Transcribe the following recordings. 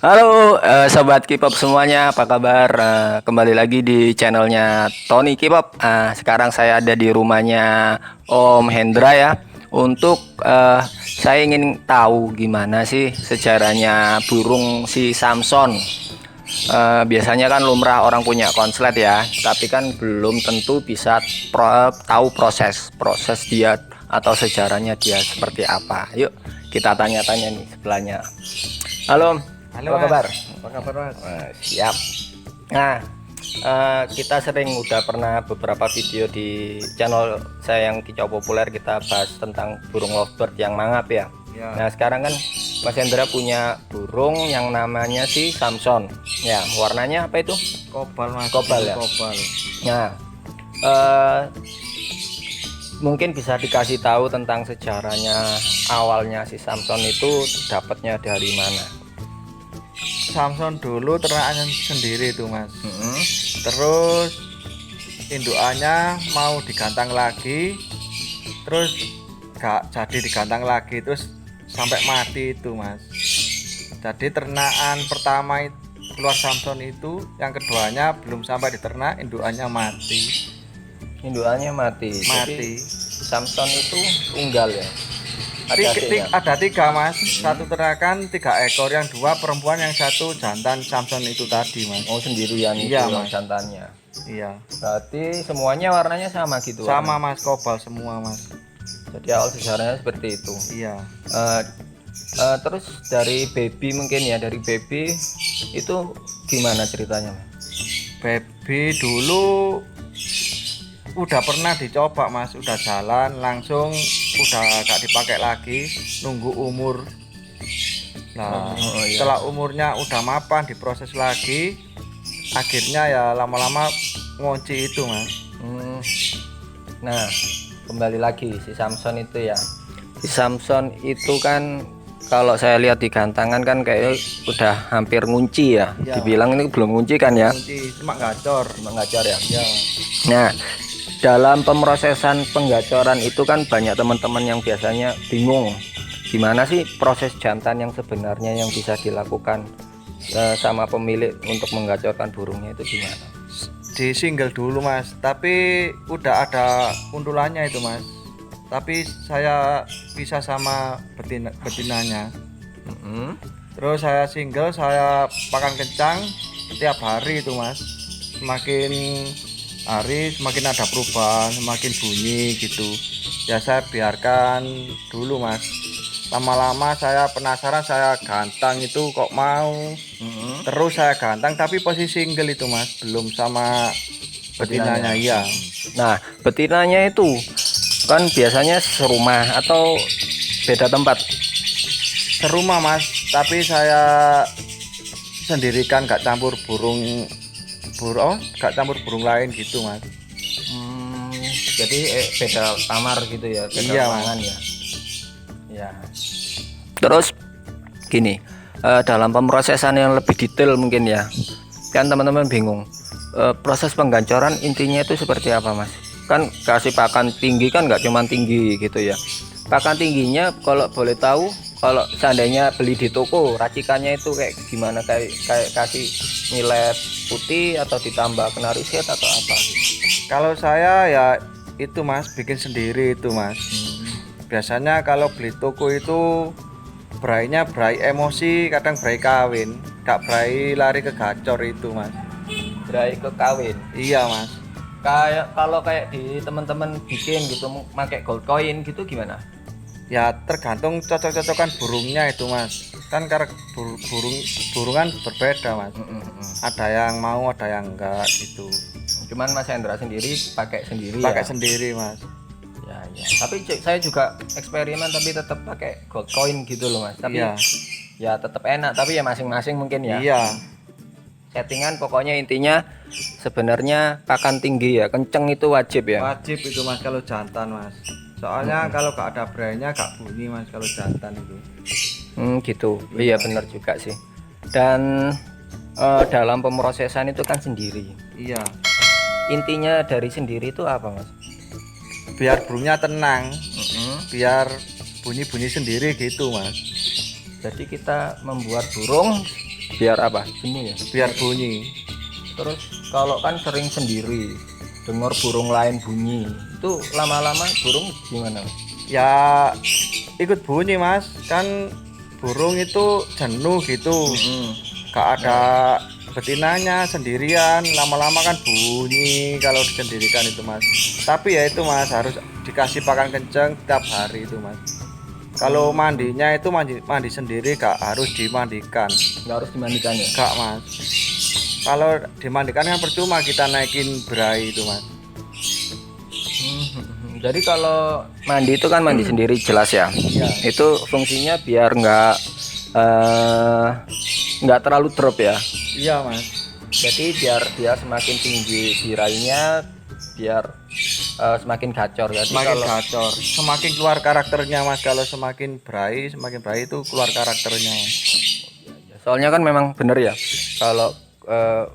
Halo sobat K-pop semuanya, apa kabar? Kembali lagi di channelnya Tony K-pop. Sekarang saya ada di rumahnya Om Hendra ya. Untuk saya ingin tahu gimana sih sejarahnya burung si Samson. Biasanya kan lumrah orang punya konslet ya, tapi kan belum tentu bisa tahu proses dia atau sejarahnya dia seperti apa. Yuk kita tanya-tanya nih sebelahnya. Halo, Halo apa Mas, kabar? apa kabar Mas? Siap. Nah, kita sering udah pernah beberapa video di channel saya yang kicau populer kita bahas tentang burung lovebird yang mangap ya. Ya, Nah, sekarang kan Mas Hendra punya burung yang namanya si Samson. Ya, warnanya apa itu? Kobal Mas. Kobal ya? Kobal. Nah, eh, mungkin bisa dikasih tahu tentang sejarahnya awalnya si Samson itu dapatnya dari mana? Samson dulu ternakan sendiri itu Mas. Mm-mm. Terus indukannya mau digantang lagi, terus gak jadi digantang lagi, terus sampai mati itu Mas. Jadi ternakan pertama keluar Samson itu, yang keduanya belum sampai diternak, indukannya mati. Indukannya mati. Jadi Mati. Samson itu tunggal ya. Ada adiknya. Ada tiga Mas, satu ternakan 3 ekor, yang 2 perempuan, yang 1 jantan Samson itu tadi Mas. Oh sendirian itu Iya, yang Mas. jantannya. Iya, Berarti semuanya warnanya sama gitu. sama warnanya. Mas, kobal semua Mas. Jadi awal sejarahnya seperti itu. Iya, Eh, terus dari baby mungkin ya, dari baby itu gimana ceritanya? baby dulu udah pernah dicoba Mas, udah jalan langsung, udah gak dipakai lagi, nunggu umur. Nah, Iya. setelah umurnya udah mapan, diproses lagi, akhirnya ya lama-lama ngunci itu Mas. Hmm. Nah, kembali lagi si Samson itu ya. Si Samson itu kan kalau saya lihat di gantangan kan kayak udah hampir ngunci ya. Iya. Dibilang ini belum ngunci kan ya. Ngunci cuma gacor. Mengajar ya. Iya. Nah, dalam pemrosesan penggacoran itu kan banyak teman-teman yang biasanya bingung gimana sih proses jantan yang sebenarnya yang bisa dilakukan sama pemilik untuk menggacorkan burungnya itu gimana? Di single dulu Mas, tapi udah ada undulannya itu Mas, tapi saya pisah sama betinanya. Mm-mm. Terus saya single, saya pakan kencang setiap hari itu Mas. Semakin hari semakin ada perubahan, semakin bunyi gitu. Ya saya biarkan dulu Mas. Lama-lama saya penasaran, saya gantang itu kok mau. Mm-mm. Terus saya gantang tapi posisi single itu Mas, belum sama betinanya. Iya. Nah, betinanya itu kan biasanya serumah atau beda tempat. Serumah Mas, tapi saya sendirikan, gak campur gak campur burung lain gitu Mas. Hmm, jadi beda kamar gitu ya, beda Iya, ruangan ya. Ya. Terus gini, dalam pemrosesan yang lebih detail mungkin ya, kan teman-teman bingung. Proses penggancoran intinya itu seperti apa Mas? Kan kasih pakan tinggi kan nggak cuma tinggi gitu ya. Pakan tingginya kalau boleh tahu, kalau seandainya beli di toko, racikannya itu kayak gimana? Kayak kasih millet putih atau ditambah kenari set atau apa? Kalau saya ya itu Mas, bikin sendiri itu Mas. Biasanya kalau beli toko itu berainya berai emosi, kadang berai kawin, gak berai lari ke gacor itu Mas. Berai ke kawin. Iya Mas. Kayak kalau kayak di teman-teman bikin gitu pakai gold coin gitu gimana? Ya tergantung cocok-cocokan burungnya itu Mas. Kan karena burungan berbeda Mas. Ada yang mau, ada yang enggak gitu. Cuman Mas Hendra sendiri pakai sendiri Pakai ya. sendiri Mas. Ya, ya. Tapi saya juga eksperimen tapi tetap pakai gold coin gitu loh Mas. Tapi Iya. ya tetap enak tapi ya masing-masing mungkin ya. Iya. Settingan pokoknya intinya sebenarnya pakan tinggi ya, kenceng itu wajib ya. Wajib itu Mas kalau jantan Mas. Soalnya kalau gak ada brainya gak bunyi Mas kalau jantan itu. Gitu. Iya benar juga sih. Dan dalam pemrosesan itu kan sendiri. Iya. Intinya dari sendiri itu apa Mas? Biar burungnya tenang, biar bunyi-bunyi sendiri gitu Mas. Jadi kita membuat burung Biar apa? Bunyi ya. biar bunyi. Terus kalau kan sering sendiri dengar burung lain bunyi, itu lama-lama burung gimana? Ya ikut bunyi mas, kan burung itu jenuh gitu, gak ada betinanya sendirian, lama-lama kan bunyi kalau disendirikan itu mas. Tapi ya itu mas, harus dikasih pakan kenceng tiap hari itu mas. Kalau mandinya itu mandi sendiri, gak harus dimandikan. Nggak harus dimandikan ya? Gak mas, kalau dimandikan kan percuma kita naikin berai itu mas. Jadi kalau mandi itu kan mandi sendiri jelas ya. Iya. Itu fungsinya biar nggak terlalu drop ya. Iya mas. Jadi biar dia semakin tinggi birainya, biar semakin gacor. Jadi Semakin kalau gacor, semakin keluar karakternya mas. Kalau semakin berai itu keluar karakternya mas. soalnya kan memang bener ya. Kalau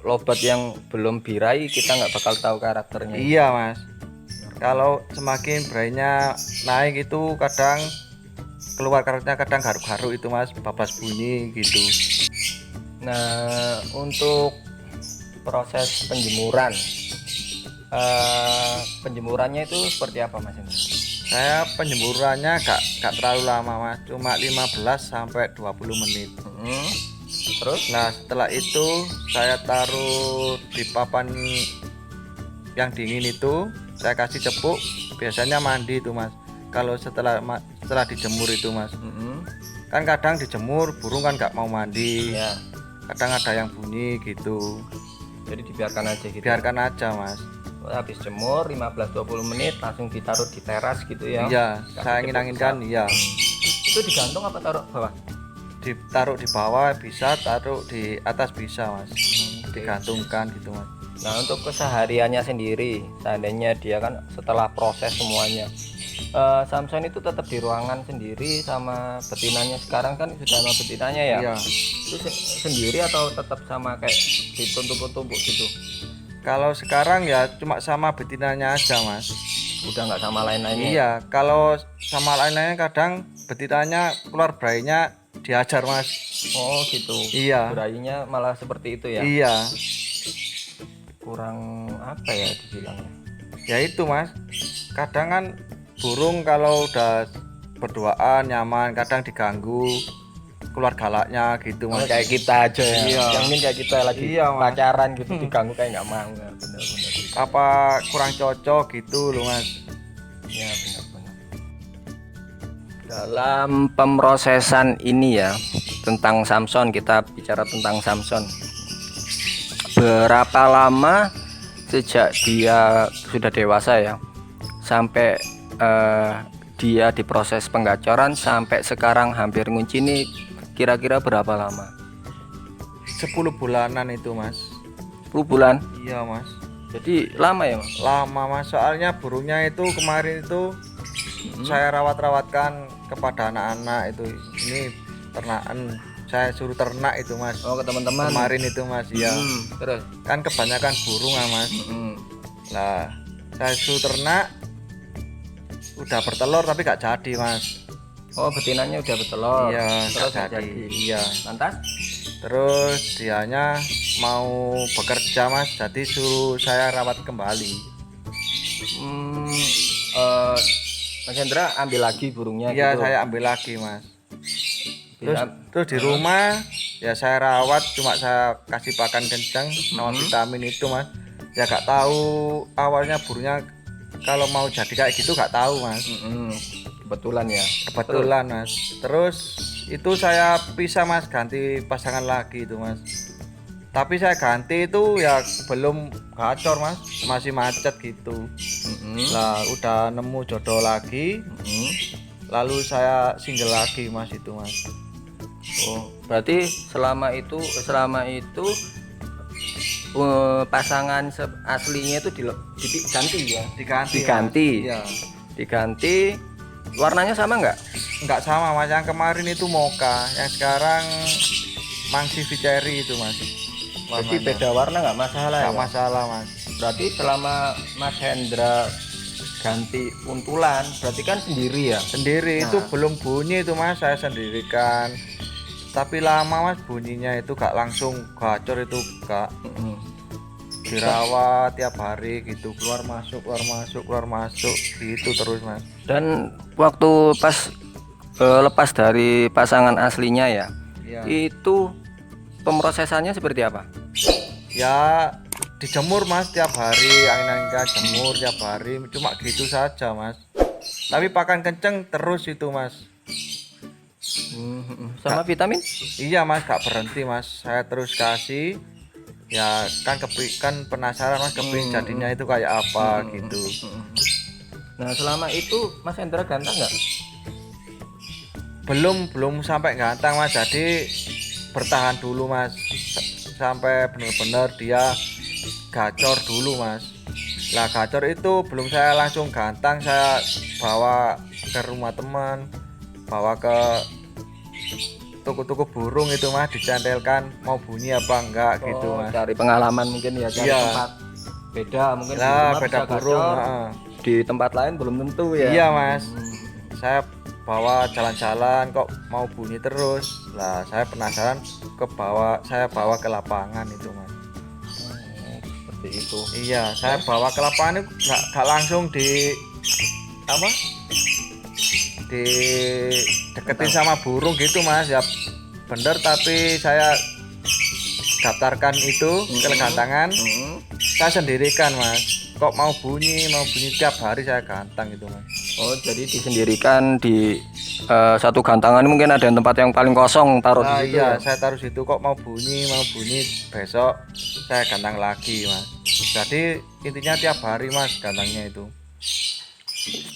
lobat yang belum birai kita nggak bakal tahu karakternya. Iya mas, kalau semakin berainya naik itu kadang keluar karakternya, kadang garuk-garuk itu mas, babas bunyi gitu. Nah, untuk proses penjemuran, penjemurannya itu seperti apa mas Indra? Saya penjemurannya gak terlalu lama mas, cuma 15 sampai 20 menit. Terus? Nah setelah itu saya taruh di papan yang dingin itu, saya kasih cepuk, biasanya mandi itu mas. Kalau setelah dijemur itu mas, kan kadang dijemur burung kan nggak mau mandi, Ya. kadang ada yang bunyi gitu. Jadi dibiarkan aja gitu. Biarkan aja mas. Habis jemur 15-20 menit langsung ditaruh di teras gitu ya. Iya, Kasih saya cepuk angin-anginkan. besar. Iya, Itu digantung apa taruh bawah? ditaruh di bawah bisa, taruh di atas bisa mas, digantungkan gitu mas. Nah, untuk kesehariannya sendiri, seandainya dia kan setelah proses semuanya, Samson itu tetap di ruangan sendiri sama betinanya. Sekarang kan sudah sama betinanya ya. Iya. Itu sendiri atau tetap sama kayak ditumpuk-tumpuk gitu? Kalau sekarang ya cuma sama betinanya aja mas. Udah nggak sama lain-lainnya. Iya, kalau sama lain-lainnya kadang betinanya keluar berainya diajar mas. Oh gitu. Iya. Berainya malah seperti itu ya. Iya, Kurang apa ya dibilangnya? ya itu mas. Kadang kan burung kalau udah berduaan nyaman, kadang diganggu, keluar galaknya gitu mas. Kayak kita aja ya. Iya. Yang ini kayak kita lagi Iya, Mas. pacaran gitu diganggu kayak nggak mau ya. Bener-bener. Apa kurang cocok gitu loh mas. Ya benar-benar. Dalam pemrosesan ini ya tentang Samson, kita bicara tentang Samson. Berapa lama sejak dia sudah dewasa ya sampai dia diproses penggacoran sampai sekarang hampir ngunci ini, kira-kira berapa lama? 10 bulanan itu mas. 10 bulan. Iya mas. Jadi lama ya mas? Lama mas, soalnya burungnya itu kemarin itu saya rawat-rawatkan kepada anak-anak itu. Ini ternakan, saya suruh ternak itu mas. Oh, ke teman-teman. Kemarin itu mas, ya Terus? kan kebanyakan burung ah, mas. Lah saya suruh ternak, udah bertelur tapi gak jadi mas. Oh, betinanya udah bertelur. Iya, Terus gak nggak jadi. Iya. Lantas? Terus dianya mau bekerja mas, jadi suruh saya rawat kembali. Mas Hendra ambil lagi burungnya Iya gitu. saya ambil lagi mas. Bisa- Terus di rumah ya saya rawat, cuma saya kasih pakan kencang sama vitamin itu mas. Ya gak tahu awalnya burungnya kalau mau jadi kayak gitu, gak tahu mas. Kebetulan ya. Kebetulan mas. Terus itu saya pisah mas, ganti pasangan lagi itu mas. Tapi saya ganti itu ya belum gacor mas, masih macet gitu. Lah udah nemu jodoh lagi, lalu saya single lagi mas itu mas. Oh, berarti selama itu pasangan aslinya itu diganti ya? Diganti. Diganti. Mas. Iya. Diganti. Warnanya sama nggak? Enggak sama mas, yang kemarin itu mocha, yang sekarang mangsi viceri itu mas. Jadi Warnanya. beda warna nggak masalah Nggak ya? masalah mas. Berarti selama Mas Hendra ganti untulan berarti kan sendiri ya? Sendiri itu belum bunyi itu mas, saya sendirikan. tapi lama mas bunyinya itu gak langsung gacor, itu gak dirawat tiap hari gitu, keluar masuk gitu terus mas. Dan waktu pas lepas dari pasangan aslinya ya, Iya. itu pemrosesannya seperti apa? Ya dijemur mas tiap hari, angin-anginkan jemur tiap hari, cuma gitu saja mas. Tapi pakan kenceng terus itu mas. Sama vitamin? Iya mas, gak berhenti mas, saya terus kasih. Ya kan kan penasaran mas, kepingin jadinya itu kayak apa gitu. Nah selama itu Mas Hendra ganteng nggak? Belum sampai gantang mas, jadi bertahan dulu mas, sampai bener-bener dia gacor dulu mas. Lah gacor itu belum saya langsung gantang, saya bawa ke rumah teman, bawa ke toko-toko burung itu mas, dicantelkan mau bunyi apa enggak gitu mas. Cari pengalaman mungkin ya, cari Iya. tempat beda mungkin di Lah rumah beda bisa burung, gacor, heeh. di tempat lain belum tentu ya. Iya mas, saya bawa jalan-jalan kok mau bunyi terus. Lah saya penasaran, saya bawa ke lapangan itu mas. Seperti itu. Iya, saya bawa ke lapangan itu gak langsung di apa? Di deketin sama burung gitu mas, ya bener, tapi saya daftarkan itu ke gantangan, saya sendirikan mas. Kok mau bunyi tiap hari saya gantang gitu mas. Oh jadi disendirikan di satu gantangan, mungkin ada tempat yang paling kosong taruh Nah di situ iya, ya? saya taruh situ, kok mau bunyi besok saya gantang lagi mas. Jadi intinya tiap hari mas gantangnya itu.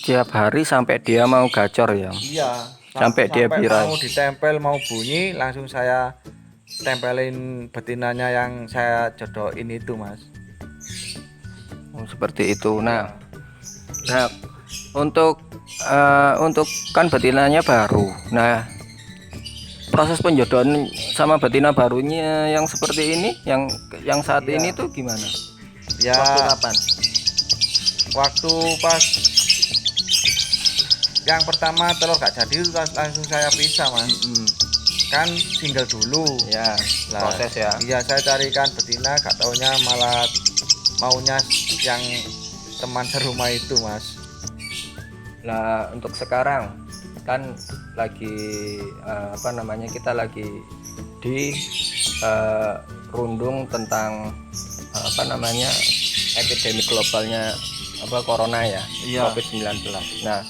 Tiap hari sampai dia mau gacor ya. Iya, Sampai dia viral. mau ditempel mau bunyi langsung saya tempelin betinanya yang saya jodohin itu mas. Oh, seperti itu. Nah untuk kan betinanya baru. Nah proses penjodohan sama betina barunya yang seperti ini, yang saat Iya. ini tuh gimana? Ya Waktu kapan? waktu pas yang pertama telur gak jadi itu langsung saya pisah mas. Kan single dulu Ya, lah. proses ya. Iya, saya carikan betina, gak taunya malah maunya yang teman serumah itu mas. Nah untuk sekarang kan lagi apa namanya, kita lagi di rundung tentang apa namanya, epidemi globalnya apa, corona ya, Iya. COVID-19. Nah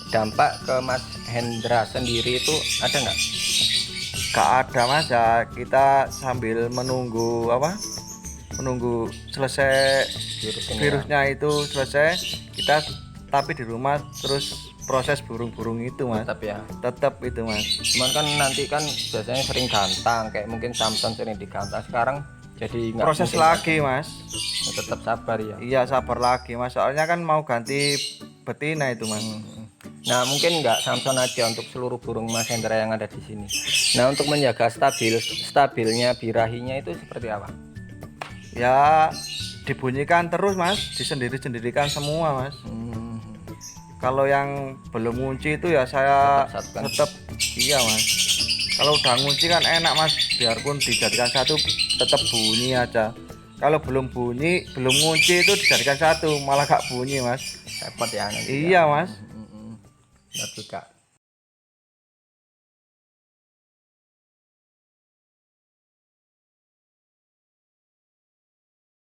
dampak ke Mas Hendra sendiri itu ada nggak? Gak ada mas, ya kita sambil menunggu selesai Virus ini ya? virusnya itu selesai, kita tapi di rumah terus proses burung-burung itu mas. Tetap itu mas. Cuman kan nanti kan biasanya sering gantang, kayak mungkin Samson sering digantang, sekarang jadi nggak Proses mungkin lagi mas. gantang. Tetap sabar ya. Iya sabar lagi mas, soalnya kan mau ganti betina itu mas. Nah mungkin nggak Samson aja, untuk seluruh burung Mas Hendra yang ada di sini. Nah untuk menjaga stabilnya birahinya itu seperti apa? Ya dibunyikan terus mas, disendiri-sendirikan semua mas. Kalau yang belum ngunci itu ya saya Tetap satukan. tetap iya mas. Kalau udah ngunci kan enak mas, biarpun dijadikan satu tetap bunyi aja. Kalau belum ngunci itu dijadikan satu malah gak bunyi mas. Repot ya nanti. Iya mas. Benar juga.